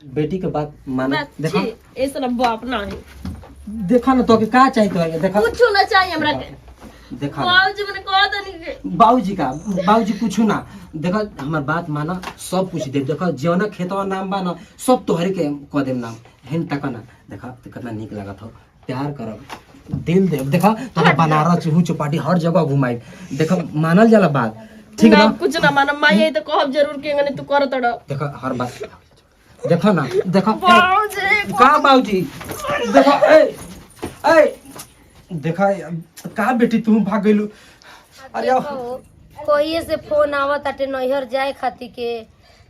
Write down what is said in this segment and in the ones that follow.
बेटी के बात माना। देखो ऐसा बाप ना है। देखा ना तो के का चाहिए तो देखा कुछ ना चाहिए हमरा के। देखा बाबूजी मैंने कहा था नहीं के बाबूजी कुछ ना देखा हमार बात माना सब कुछ दे देखा जौना खेतवा नाम बा ना सब तोहरे के कह देम नाम हेन तक ना देखा तो कितना निक लागत हो प्यार करब दिल दे देखा तोरा बनारस चूहू चौपाटी हर जगह घुमाई देखा मानल जाला बात ठीक ना कुछ ना माना माई तो कहब जरूर के गने तू कर तड़ देखा हर बात देखा ना देखा बाबूजी का बाबूजी देखा ए देखा का बेटी तू भाग गइलू अरे कोई से फोन आवत आटे नैहर जाए खाती के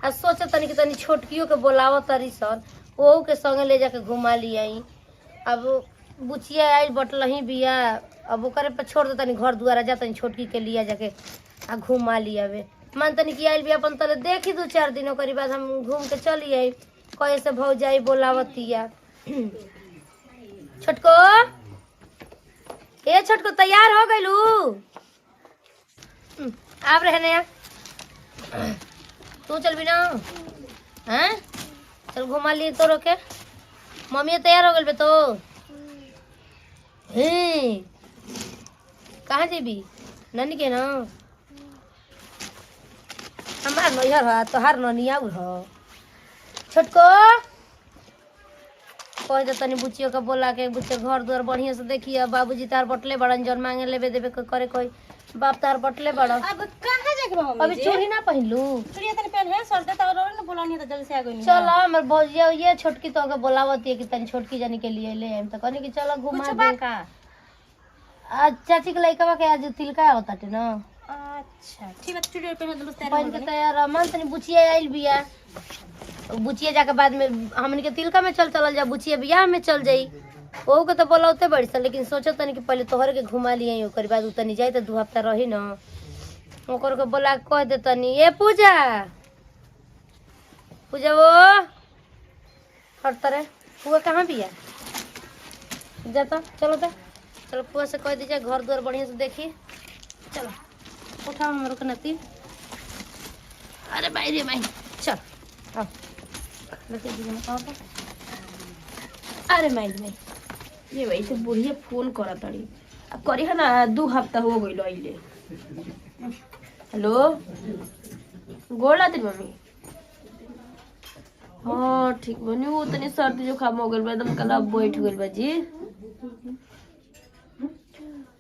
आ सोच तनी कि तनी छोटकियों के बोलावत तरी सन ओहू के संगे ले जाके घुमा लियाई। अब बुचिया आइल बटलही बिया अब ओकरे पर छोड़ दे तनी घर दुआरा जा तनी छोटकी के लिया जाके आ घुमा लियावे मान तनी कि आइल बिया अपन तले देखी 2-4 दिन ओकरी बाद हम घूम के चली आई कहे से भौजाई बोलावतिया। छोटको ए छोटको तैयार हो गइलू आप रहने तू चल भी ना हैं चल घुमा लिए तो रोके मम्मी तैयार हो गइल बे तो कहाँ जेबी ननी के ना हमार नैहर है तोहार ननिया हो छोटको कह दे तनी बुचियो का बोला के बुचिया घर द्वार बढ़िया से देखिए बाबूजी तार बटले बड़न जन मांगे लेबे देबे करे कोई बाप तार बटले बड़ अब कहां जाके मम्मी अभी चूड़ी ना पहनलू चूड़िया तने पहन है सर देता और न बोलानी तो जल्दी से आ गई चलो हमर भौजिया ये छोटकी तो के बोलावती है कि तनी छोटकी जानी के लिए ले हम तो कहनी कि चलो घुमा कुछ दे बाका आज चाची के लइका के आज तिलका होता टे ना अच्छा ठीक है चूड़िया पहन दो तैयार पहन के तैयार मन तनी बुचिया आइल बिया बुचिया जाके बाद में हमनी के तिलका में चल जा बुचिया बियाह में चल जाई ओहू के तो बोलौते बड़ी सन लेकिन सोचो तनी कि पहले तोहर के घुमा लिए ओकर बाद उतनी जाई तो 2 हफ्ता रही न ओकर के बोला के कह दे तनी ए पूजा पूजा वो हर तरह पुआ कहाँ बिया जाता चलो तो चलो पुआ से कह दीजिए घर द्वार बढ़िया से देखी चलो उठाओ हमरो के नती अरे भाई रे भाई चल आओ लेके दीजिए ना कहाँ अरे माई नहीं ये वही से बुढ़िया फोन करा तड़ी अब करी है ना 2 हफ्ता हो गइल आइले। हेलो गोला तेरी मम्मी हाँ ठीक बनी वो तनी सर्दी जुकाम हो गइल बा एकदम कल बैठ गइल बा जी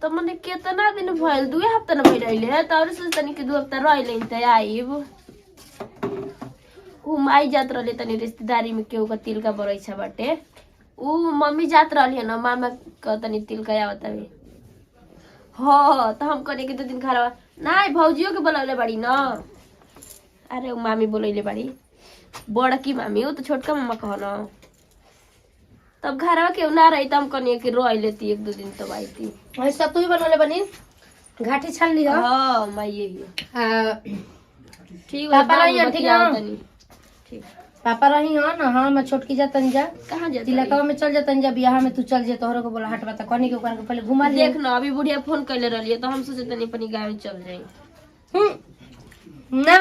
तो मने केतना दिन भइल 2 हफ्ता न भइल आइले तौर से तनी के 2 हफ्ता रहिले त आइब उ माई जात रहले तनी रिश्तेदारी में केहू का तिल का बरैछा बाटे उ मम्मी जात रहली न मामा का तनी तिल का आवत हवे हाँ तो हम कने के 2 दिन खराब नहीं भौजियो के बोलौले बाड़ी न अरे उ मामी बोलैले बाड़ी बड़की मामी उ तो छोटका मामा कह न तब घरवा के ना रही त हम कने के रह लेती 1-2 दिन तो आईती ऐसा तू ही बनवले बनी घाटी छान ली हां मैं यही ठीक पापा रही है, ठीक है ना? ठीक पापा रही हो ना हाँ मैं छोटकी जातन जा कहां जा तिलकवा में चल जातन जा बियाह में तू चल जे तोहरो को बोला हट बता कहनी के ओकरा के पहले घुमा ले देख ना अभी बुढ़िया फोन कैले रहलिए तो हम सोचे तनी अपनी गांव में चल जाई ना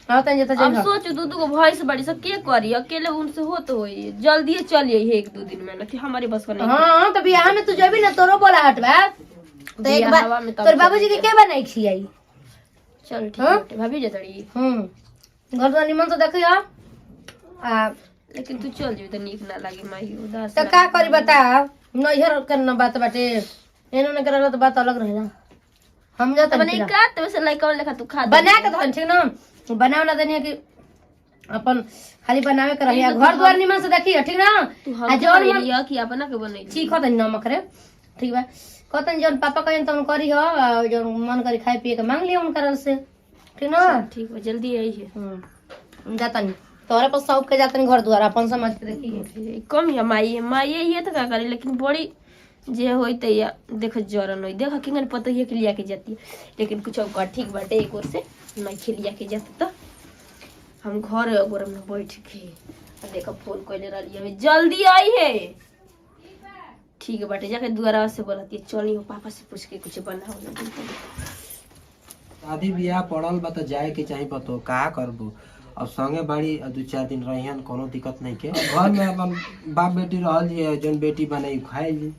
आवतन जता अब जा सोच दूधू को भैंस बड़ी सब के करी अकेले उनसे हो तो होई जल्दी चलिए 1-2 दिन में ना हमारी बस का नहीं हां तो बियाह में तू जबी ना तोरो बोला हट बा तो एक बार बियाहवा में तब तोर बाबूजी के बनाई खियाई चल ठीक है भाभी जतड़ी घर तो निमन तो देखियो आ लेकिन तू चल जेबे त नीक ना लागे माई उदास तो का करी बता नैहर के न बात बाटे एनो न करला तो बात अलग रहेला हम जा त बने का त वैसे लाइक लेखा तू खा बना के तो ठीक ना बनाव ना देनी कि अपन खाली बनावे के रहिया घर द्वार निमन से देखियो ठीक ना आ जोर लिया कि अपना के बनै ठीक हो तनी नमक रे ठीक बा कहतन जौन पापा कहन तन करी हो जौन मन करी खाए पिए के मांग लियो उनकर से ठीक ना ठीक बा जल्दी आई है जातन तोरे पर सब के जातन घर द्वार अपन समझ के देखिए कम है माई माई ये तो का करे लेकिन बड़ी जे होई त या देख जरन होई देख किंगन पता है कि लिया के जाती लेकिन कुछ का ठीक बाटे एक और से मैं खिलिया के जात तो हम घर गोरम में बैठ के देखो फोन कइले रहलिए जल्दी आई है ठीक है बाटे जाके दुआरा से बोलती चली हो पापा से पूछ के कुछ बनाओ ना शादी बियाह पड़ल बा त जाए के चाही पतो का करबो अब संगे बाड़ी 2-4 दिन रहियन, कोनो दिक्कत नहीं के। घर में अपन बाप बेटी रहल जी, जौन बेटी बने खाए ली,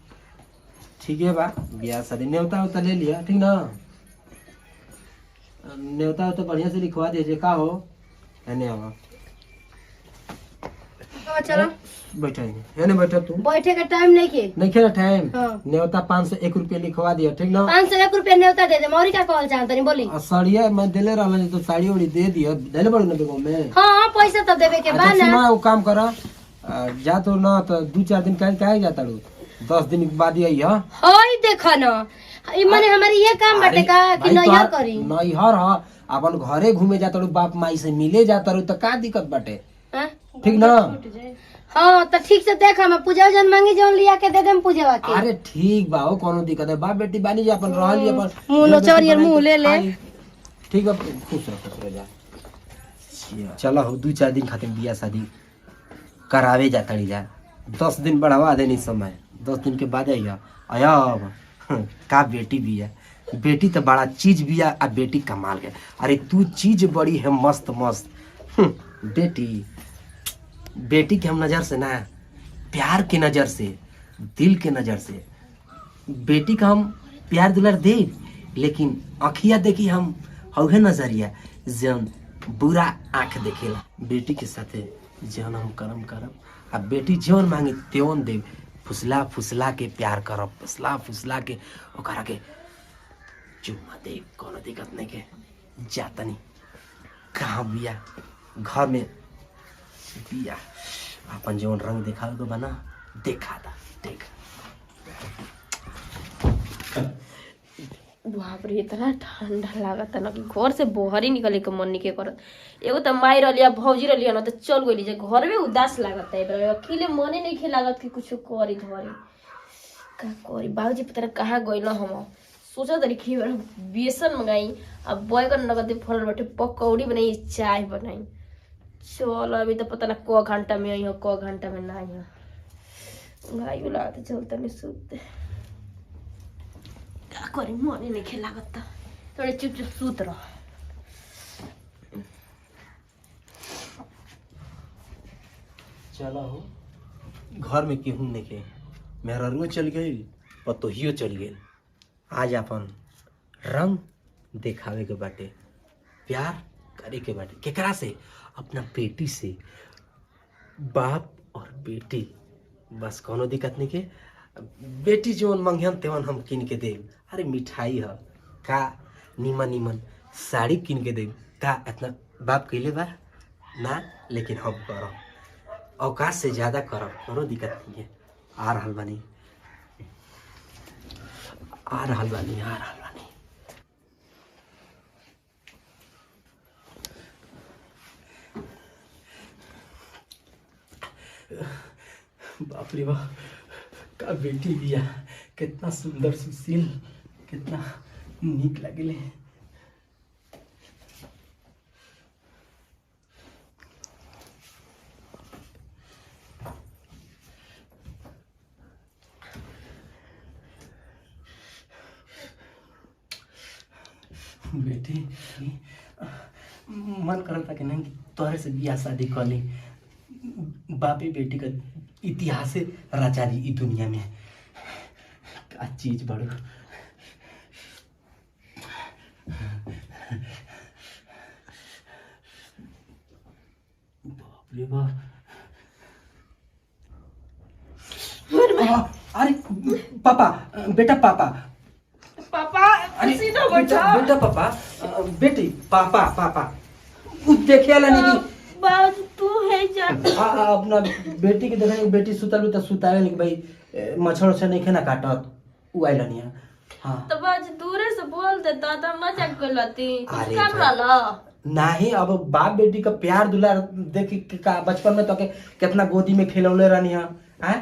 ठीक है बा। ब्याह शादी न्योता उता ले लिया, ठीक ना? न्योता तो बढ़िया से लिखवा दीजिए। का हो है आवा चलो बैठा है बैठा तू। बैठे का टाइम नहीं के नहीं खेला टाइम। हाँ। न्योता 501 रुपया लिखवा दिया, ठीक ना? 501 रुपया न्योता दे दे। मौरी का कहल चाहत नहीं बोली। साड़िया मैं देले रहल तो साड़ी उड़ी दे दिया, देले बड़ू ना बेगो में। हाँ पैसा तो देवे के बा ना। सुना, वो काम करा, जा तो ना तो 2-4 दिन काहे जाता रू, 10 दिन के बाद ही आई। हां हई देखा ना, ई माने हमारी ये काम बाटे का कि नैहर करी। नैहर ह अपन घरे घूमे जाता रू, बाप माई से मिले जाता रू, तो का दिक्कत बाटे? हैं? ठीक ना? हाँ तो ठीक से देख, हम पूजा जन मांगी जौन लिया के दे देम पूजेवा के। अरे ठीक बा, कोनो दिक्कत है, बाप बेटी बानी जा अपन रहल जी, अपन मुंह नोचर मुंह ले ले। ठीक है, खुश रह जा। चलो हो 2-4 दिन खातिर बियाह शादी करावे जा तड़ी जा, 10 दिन बढ़ावा देनी समय, 10 दिन के बाद आइया आया। अब का बेटी भी है, बेटी तो बड़ा चीज भी है, आ बेटी कमाल के। अरे तू चीज बड़ी है मस्त मस्त। बेटी के हम नजर से ना, प्यार के नजर से, दिल के नजर से बेटी का हम प्यार दुलार दे, लेकिन आँखिया देखी हम हौहे नजरिया जन बुरा आंख देखेला। बेटी के साथे जन हम करम करब, आ बेटी जौन मांगी त्योन दे। फुसला फुसला के प्यार करब, फुसला फुसला के ओकरा के चुम्मा दे, कोनो दिक्कत नहीं के। जातनी कहाँ बिया, घर में बिया, अपन जौन रंग देखा तो बना देखा था, देख। बाप रे, इतना ठंडा लागत ना कि घर से बाहर ही निकले के मन नहीं के करत। एगो तो माई रलिया भौजी रलिया ना तो चल गई जे, घर में उदास लागत है, अकेले मने नहीं खे लागत कि कुछ करी धरी का करी। बाबूजी पता नहीं कहाँ गई ना, हम सोचा तरी कि बेसन मंगाई, अब बैगन नगद फल बैठे, पकौड़ी बनाई, चाय बनाई। चल अभी तो पता ना क घंटा में आई हो, क घंटा में ना आई हो। गाय लागत चलता नहीं सूते का करी, मने नहीं खे लागत, थोड़े चुपचाप सूत रह। चलो हो, घर में केहू नहीं के, मेहरुआ चल गई, पतोहियो चल गई। आज अपन रंग दिखावे के बाटे, प्यार करे के बाटे। केकरा से? अपना बेटी से। बाप और बेटी, बस कोनो दिक्कत नहीं के। बेटी जौन मंगियन तेवन हम किन के देब। अरे मिठाई है का, नीमन नीमन साड़ी किन के देब का, इतना बाप कैले बा ना, लेकिन हम करब, औकात से ज्यादा करब, कोनो दिक्कत नहीं है। आ रहल बानी, आ रहल बानी, आ रहल बानी। बाप रे बाप, का बेटी बिया, कितना सुंदर सुशील, कितना नीक लगले। बेटी मन करता कि नहीं तोहरे से बियाह शादी कर ली, बापे बेटी का इतिहास रचा दी ई दुनिया में। का चीज बड़ो, बाप रे बाप। अरे पापा, बेटा पापा, पापा अरे बेटा पापा, बेटी पापा पापा, कुछ देखे वाला नहीं कि बात तू है जा। अपना बेटी के देखे, बेटी सुतल तो सुतावे नहीं भाई, मच्छर से नहीं खेना काटत, उ आइल नहीं। हां तो बाज दूरे से बोल दे तो हम ना चेक कर लेती, कुछ अरे कर रहा नहीं। अब बाप बेटी का प्यार दुलार देख का, बचपन में तो के कितना गोदी में खेलौले रहनी है, हैं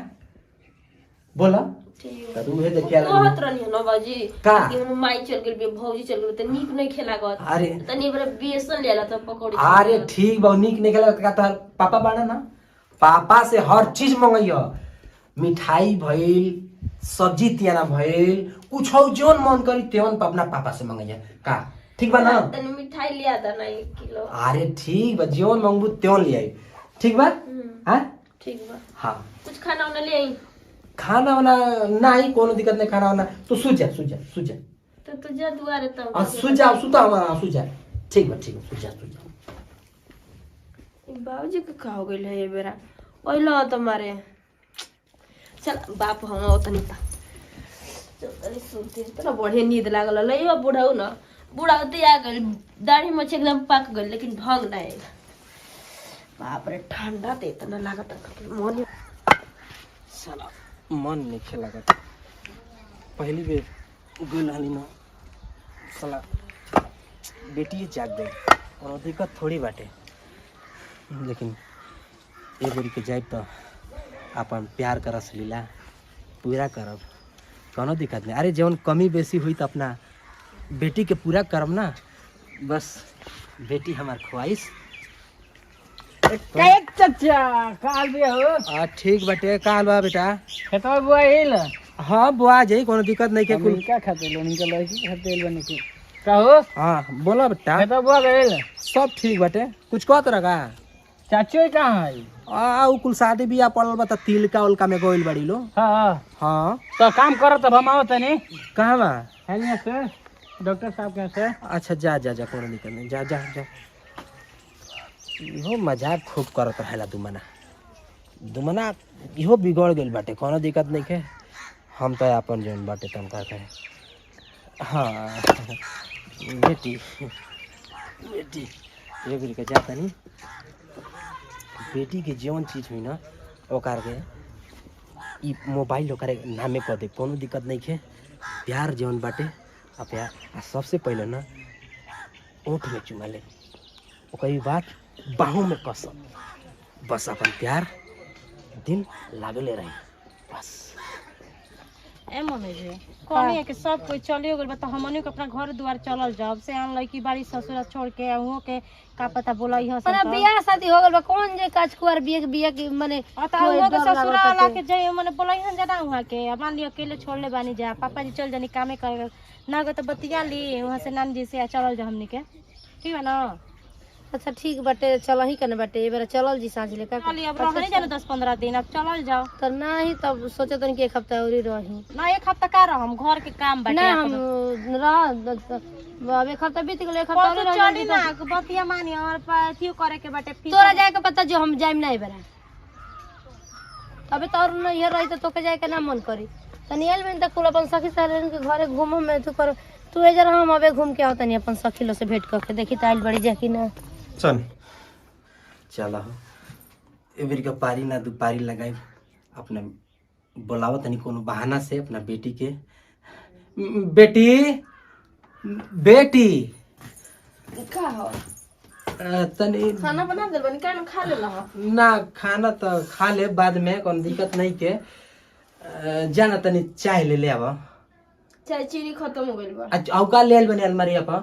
बोला ठीक तो उहे देखिया कहत रहनी है ना बाजी का? कि हम माई चल गेल बे, भौजी चल गेल, त नीक नहीं खेला गत। अरे तनी बरे बेसन लेला त पकौड़ी। अरे ठीक बा, नीक निकला का तोहर पापा बाड़ा ना, पापा से हर चीज मंगैया, मिठाई भइल, सब्जी तियाना भइल, कुछ जौन मन करी तेवन अपना पापा से मंगैया का। ठीक बा ना? तनी मिठाई लिया था ना 1 किलो। अरे ठीक बा, जीवन मांगबू त्यों ले आई। ठीक बा? हाँ ठीक बा। हाँ कुछ खाना वाना ले आई खाना वाना नहीं, कोनो दिक्कत नहीं खाना वाना। तो सो जा। तो तुझे दुआरे तब सो जा, सुता हमारा सो जा। ठीक बा, सो जा। बाबूजी के का हो गइल है ये बेरा ओइला तुम्हारे। चल बाप हम ओतनी त चल तनी सुनते तोरा बढ़िया नींद लागल लइवा बुढ़ाऊ न बुढ़ाउते आ गइल दाढ़ी मोछ एकदम पाक गइल लेकिन ढंग ना आइल। बाप रे ठंडा ते इतना लागत मन साला मन नहीं खेला कर। पहली बेर गइल हली ना साला बेटी जाग गई और दिक्कत थोड़ी बाटे, लेकिन ए बेरी के जाइब तो अपन प्यार करस लीला पूरा करब, कोनो दिक्कत नहीं। अरे जौन कमी बेसी हुई तो अपना बेटी के पूरा करब ना, बस बेटी हमार ख्वाहिश। चाचा काल भी हो ठीक बाटे। काल बा बेटा? खेतवा बुआ हिल हाँ बुआ जाई, कोनो दिक्कत नहीं के। कुल क्या खाते लो उनके लड़की खाते बने की कहो। हाँ बोला बेटा। खेतवा बुआ गइल सब ठीक बाटे। कुछ कह तरह का? चाचू कहाँ है? उ कुल शादी बियाह पड़ल बा त तिलका उलका में गइल बाड़ी लो। हाँ हाँ तो काम करो तब हम आओ तनी कहाँ बा? है नहीं से डॉक्टर साहब के से। अच्छा जा कोनो दिक्कत नहीं, जा। इहो मजाक खूब करत रहेला दुमना इहो बिगड़ गेल बाटे, कोनो दिक्कत नहीं के। हम तो अपन जौन बाटे तन का कहे। हाँ बेटी एक के जाता नहीं, बेटी के जौन चीज हुई ना ओकार के ई मोबाइल ओकर नामे कर दे, कोनो दिक्कत नहीं के। प्यार जौन बाटे आ प्यार आ सबसे पहले ना ओठ में चुमा ले, ओकरी बात बाहों में कसम, बस अपन प्यार दिन लागले रही बस। ए मम्मी जी कहनी है कि सब कोई चलियो गेल बता हमनी के अपना घर द्वार चलल जाब से आन लड़की बाड़ी ससुर छोड़ के उहो के का पता बोलई ह पर बियाह शादी हो गेल बा, कौन जे काज कुआर बियाह की माने अता उहो के ससुर वाला के जे माने बोलई हन जदा वहां के मान लियो अकेले छोड़ ले बानी जा पापा जी चल जानी कामे कर ना गो तो बतिया ली वहां से नानी जी से चलल जा हमनी के। ठीक है ना? अच्छा ठीक बाटे, चल ही कने बाटे ए बेरा चलल जी सांझ लेकर। चली अब रहने जाने 10-15 दिन, अब चलल जाओ। तो नहीं तब सोचे तन कि एक हफ्ता और ही रही ना 1 हफ्ता का रह हम घर के काम बाटे ना हम अब 1 हफ्ता बीत गेल, 1 हफ्ता और तो रह चली ना बतिया मानी और पाथियो करे के बाटे फिर तोरा जाए के पता जो हम जाइम ना ए बेरा। अबे तोर न ये रही तो तोके जाए के ना मन करी तनी एल में त कुल अपन सखी सहेलियन के घरे घूमम में तू कर तू ए जरा हम अबे घूम के आओ तनी अपन सखी लो से भेंट करके देखी ताइल बड़ी जा कि ना। चला एबरी का पारी ना दुपारी लगाई अपना बोलावा तनी कोनो बहाना से अपना बेटी के। बेटी का हो तनी खाना बना दे बनी का खा लेला हो ना, खाना तो खा ले बाद में, कोनो दिक्कत नहीं के। जाना तनी चाय ले आवा। चाय चीनी खत्म हो गइल बा। अच्छा औका ले आइल बनी अलमारी पर।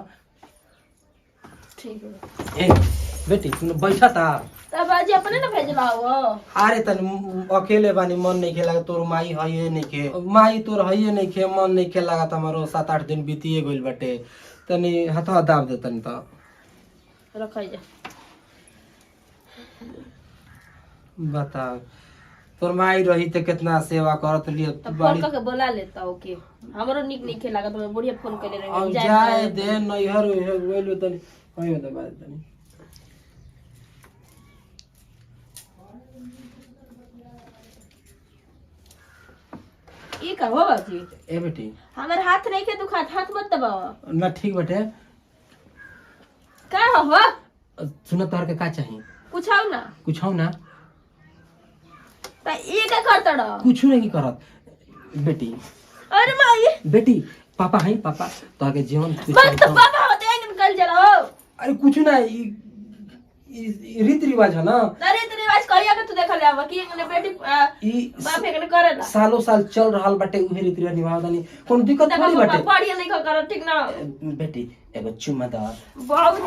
ठीक है ए बेटी तू बैठा था तब आज अपने ना भेजला हो। अरे तन अकेले बानी मन नहीं खेला, तोर माई है नहीं के, माई तोर है नहीं के, मन नहीं खेला हमारो 7-8 दिन बीतिए गइल बाटे। तनी हथवा दाब दे तनी तो रखाई जा। बता तोर माई रही तो कितना सेवा करत लियो तब फोन करके बोला लेता हो कि हमरो निक नहीं खेला तो बढ़िया फोन कर ले रहे अब जाए दे नैहर गइल तनी होय त बात तनी। ई का हो बाजी ए बेटी हमर हाथ नहीं के दुखात, हाथ मत दबाओ ना। ठीक बाटे का हो सुन तोहर के का चाहिए कुछ आओ ना कुछ हो ना त ई का करत रह कुछ नहीं करत बेटी। अरे माई बेटी पापा है पापा तो आगे जीवन कुछ बस तो बाबा होते हैं निकल जला हो। अरे कुछ ना रीति रिवाज है ना। अरे तेरे रिवाज करिया के तू देखल आवा कि एकने बेटी बाप एकने करेला सालों साल चल रहल बाटे उहे रीति रिवाज निभावतानी, कोनो दिक्कत थोड़ी बाटे। बढ़िया नहीं कर ठीक ना बेटी एगो चुम्मा द। बहुत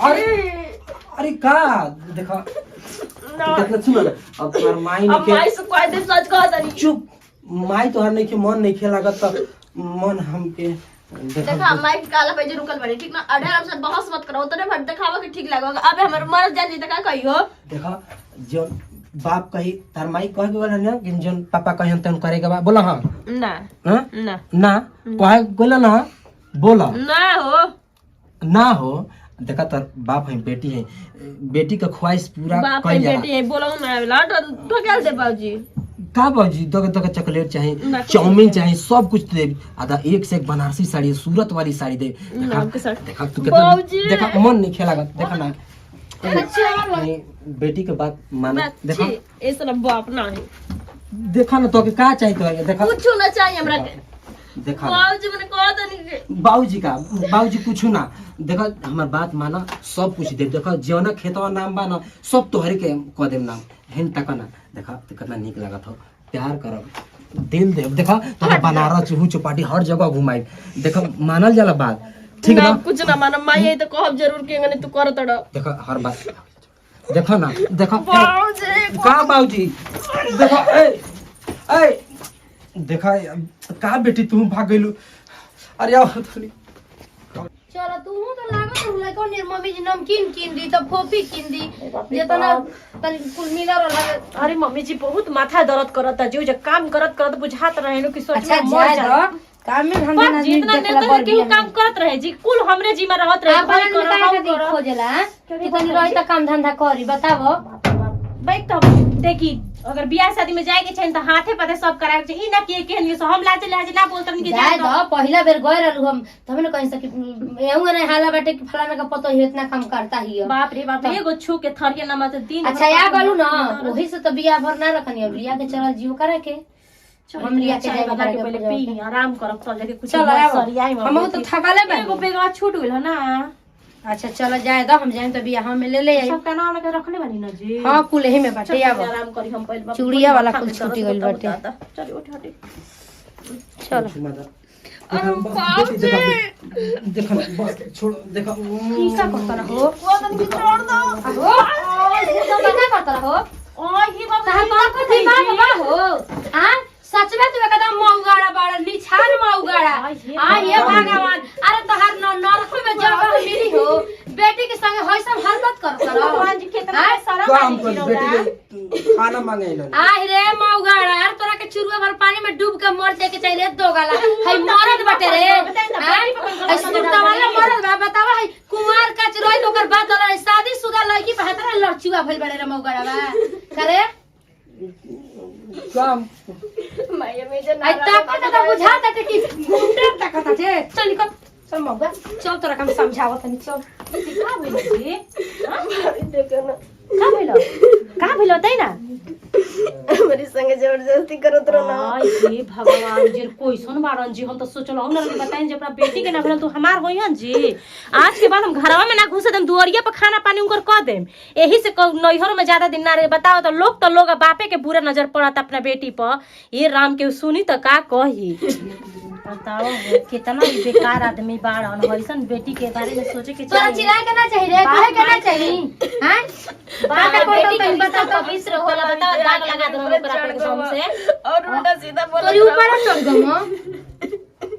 अरे का देखा कितना सुन ना अब तोर माई अब माई से कोई दिन सच कह दनी चुप। माई तोहर नहीं के मन नहीं खे लागत त मन हमके देखा माइक काला पे जो रुकल बड़ी ठीक ना अढ़े आराम से बहस मत करो तने भट दिखावा के ठीक लागो अबे हमर मर जान जी त का कहियो देखा जो बाप कही तार माई कह के बोला ना कि जोन पापा कहन तन करे के बा बोला हां ना हां ना ना कहे बोला ना बोला ना हो देखा तार बाप है बेटी का ख्वाहिश पूरा बाप कइल जाला बेटी है बोलो ना आवेला तो क्या दे बाबूजी का बाबूजी दो चॉकलेट चाहिए चाउमीन चाहिए सब कुछ दे आधा एक से एक बनारसी साड़ी सूरत वाली साड़ी दे देखा तू कितना देखा मन नहीं खेला देखा ना बेटी के बात माना देखा ऐसा ना बाप ना है देखा ना तो के का चाहिए तो देखा कुछ ना चाहिए हमरा के देखा बाबूजी मैंने कहा था नहीं बाबूजी कुछ ना देखा हमार बात माना सब कुछ दे देखा जौना खेतवा नाम बा ना सब तोहरे के कह देम नाम हेन तक ना देखा तो कितना निक लागत हो प्यार करब दिल दे देखा तो बनारस चूहू चौपाटी हर जगह घुमाई देखा मानल जाला बात ठीक ना कुछ ना माना माई तो कहब जरूर के गने तू कर तड़ देखा हर बात देखा ना देखा बाबूजी का बाबूजी देखा ए देखा का बेटी तू भाग गइलू अरे आओ थोड़ी चलो तू तो लागत होला को मम्मी जी नमकीन किन दी तो फोफी किन दी जेतना तनी कुल मिला रहा अरे मम्मी जी बहुत माथा दर्द करता जो काम करत बुझात रहे नो कि सोच अच्छा में मर जाए जाए दो काम में धंधा ना जितना नेता केहू काम करत रहे जी कुल हमरे जी में रहत रहे आप भाई बना करो निकाल के खोजेला कि तनी रही त काम धंधा करी बतावो भाई तो देखी अगर बियाह शादी में जाए के चाहिए तो हाथे पते सब कराए के चाहिए ई ना कि केहन सो हम लाजे लाजे ना बोलतन कि जाए दो पहिला बेर गए रहलु हम तब न कहि सकी एहू ने हाला बाटे कि फलाना का पतो ही इतना काम करता ही है बाप रे बाप एगो छू के थरिया नमा तो दिन अच्छा या गलू ना वही से तो बियाह भर ना रखनी अब लिया के चल जीव करे के हम लिया के जाए बता के पहले पी आराम करब तब जाके कुछ चल सरियाई हम तो थकाले बा एगो बेगवा छूट गेल है ना अच्छा चलो जाए दो हम जाए तो बियाह में ले आई सब का नाम लगा रखले बानी ना जी हां कुल एही में बाटे आबो आराम करी हम पहले चूड़िया वाला कुल छूटी गइल बाटे चल उठ हटे चलो देखा बस छोड़ देखा की का करता रहो वो तन की छोड़ दो हो तो क्या करता रहो ओए ही बाप कहां बाप को बाबा हो हां सच में तू एकदम मौगाड़ा बाड़ा निछान मौगाड़ा हां ये भगवान अरे तोहर नरक में जगह मिली हो बेटी के संगे होय सब हरकत कर भगवान जी कितना शर्म काम कर बेटी के खाना मांगे ना आह रे मौगाड़ा यार तोरा के चुरुआ भर पानी में डूब के मर जाए के चाहिए दो गाला हई मरद बटे रे हई सुरता वाला मरद बा बतावा हई कुमार का चिरोई ओकर बात वाला शादीशुदा लड़की बेहतर लड़चुआ भइल बड़े रे मौगाड़ा बा करे काम माई में जे आई तक तो बुझाता कि घूमते तकता छे चल निकल चल मौगा चल तोरा काम समझावत नहीं चल का भेल जी देखो ना का भेल तै ना मेरी संगे जबरदस्ती करत रहो ना आई हे भगवान जी कोइसन मारन जी हम तो सोचल हम ना बताइन जे अपना बेटी के ना भेल तो हमार होइहन जी आज के बाद हम घरवा में ना घुसे देम दुआरिया पर खाना पानी उनकर क देम एही से नैहर में ज्यादा दिन ना रहे बताओ तो लोग बापे के बुरा नजर पड़त अपना बेटी पर ये राम के सुनी तो का कही बताओ कितना बेकार आदमी बाड़न हइसन बेटी के बारे में सोचे के तोरा चिल्लाए के ना चाहिए रे कहे के ना चाहिए हैं बाप बेटी के बता पवित्र होला बता दाग लगा दो ओकरा पे कम से और उल्टा सीधा बोल तोरी ऊपर चढ़ गम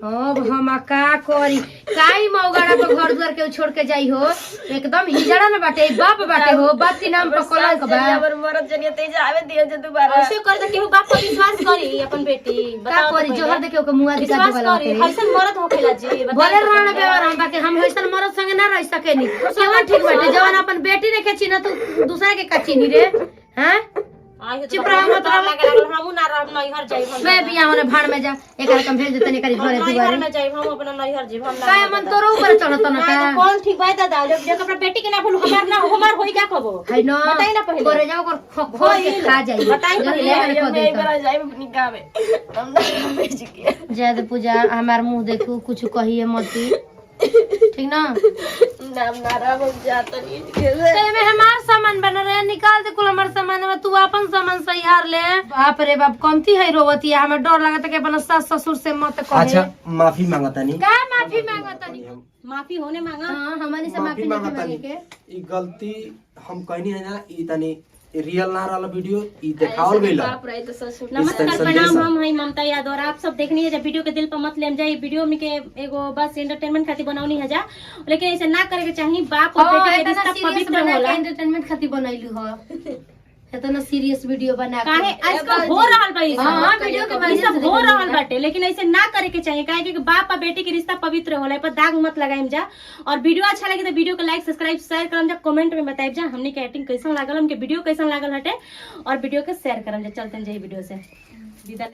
अब हम का करी काई मौगाड़ा तो घर द्वार के छोड़ के जाई हो एकदम हिजड़ा न बाटे बाप बाटे हो बाप के नाम पर कलंक बा हमर मरद जने ते जावे दियो जे दोबारा ऐसे कर दे केहू बाप पर विश्वास करी अपन बेटी का करी जोहर देखे ओके मुआ दिखा विश्वास देवला करी हइसन मरद होखेला जी बोले रहना बेवर हम बाकी हम हइसन मरद संगे ना रह सकेनी केवन ठीक बाटे जवान अपन बेटी रे के चिन्ह तू दूसरा के का चिन्ही रे हैं चुप रह मत लागल हमू ना रह नैहर जाई हम मैं बिया होने भाड़ में जा एकरा कम भेज देतनी करी घरे नैहर दुआरे में जाई हम अपना नैहर जी हम काय मन तोरो ऊपर चढ़त न का कौन ठीक बात दादा जब अपना बेटी के ना भूल हमार होई क्या खबो है न बताई ना पहले करे जाओ कर खो के खा जाई बताई जल्दी पहले, ले खो मैं दे बरा जाई निकावे हम ना भेज के जय पूजा हमार मुंह देखू कुछ कहिए मत ठीक ना नाम नारा हो जाता नहीं ते में हमार सामान बन रहे निकाल दे कुल हमार सामान में तू अपन सामान सही हार ले बाप रे बाप कमती है रोवती है हमें डर लगता कि अपन सास ससुर से मत कहे अच्छा माफी मांगता नहीं का माफी मांगता नहीं माफी होने मांगा हां हमनी से माफी नहीं मांगे के ई गलती हम कहनी है ना ई तनी रियल ना रहल वीडियो ई देखावल गइल बाप रे तो सच में नमस्कार संदेश प्रणाम, है। हम हई ममता यादव और आप सब देखनी है जब वीडियो के दिल पर मत लेम जाए। वीडियो में के एगो बस एंटरटेनमेंट खातिर बनौनी है जा, लेकिन ऐसे ना करे के चाहिए। बाप और बेटे के रिश्ता पवित्र होला। एंटरटेनमेंट खातिर बनैलू हो इतना सीरियस वीडियो बना के काहे आजकल हो रहल बा ई सब। हाँ, वीडियो के ई माध्यम सब से हो देखल रहल बाटे, लेकिन ऐसे ना करे के चाहिए। काहे कि बाप और बेटी के रिश्ता पवित्र होला, ए पर दाग मत लगाइम जा। और वीडियो अच्छा लगे तो वीडियो को लाइक सब्सक्राइब शेयर करम जा, कमेंट में बताइब जा हमनी के एक्टिंग कैसन लागल, हमके वीडियो कैसन लागल हटे, और वीडियो के शेयर करम जा। चलते हैं वीडियो से विदा।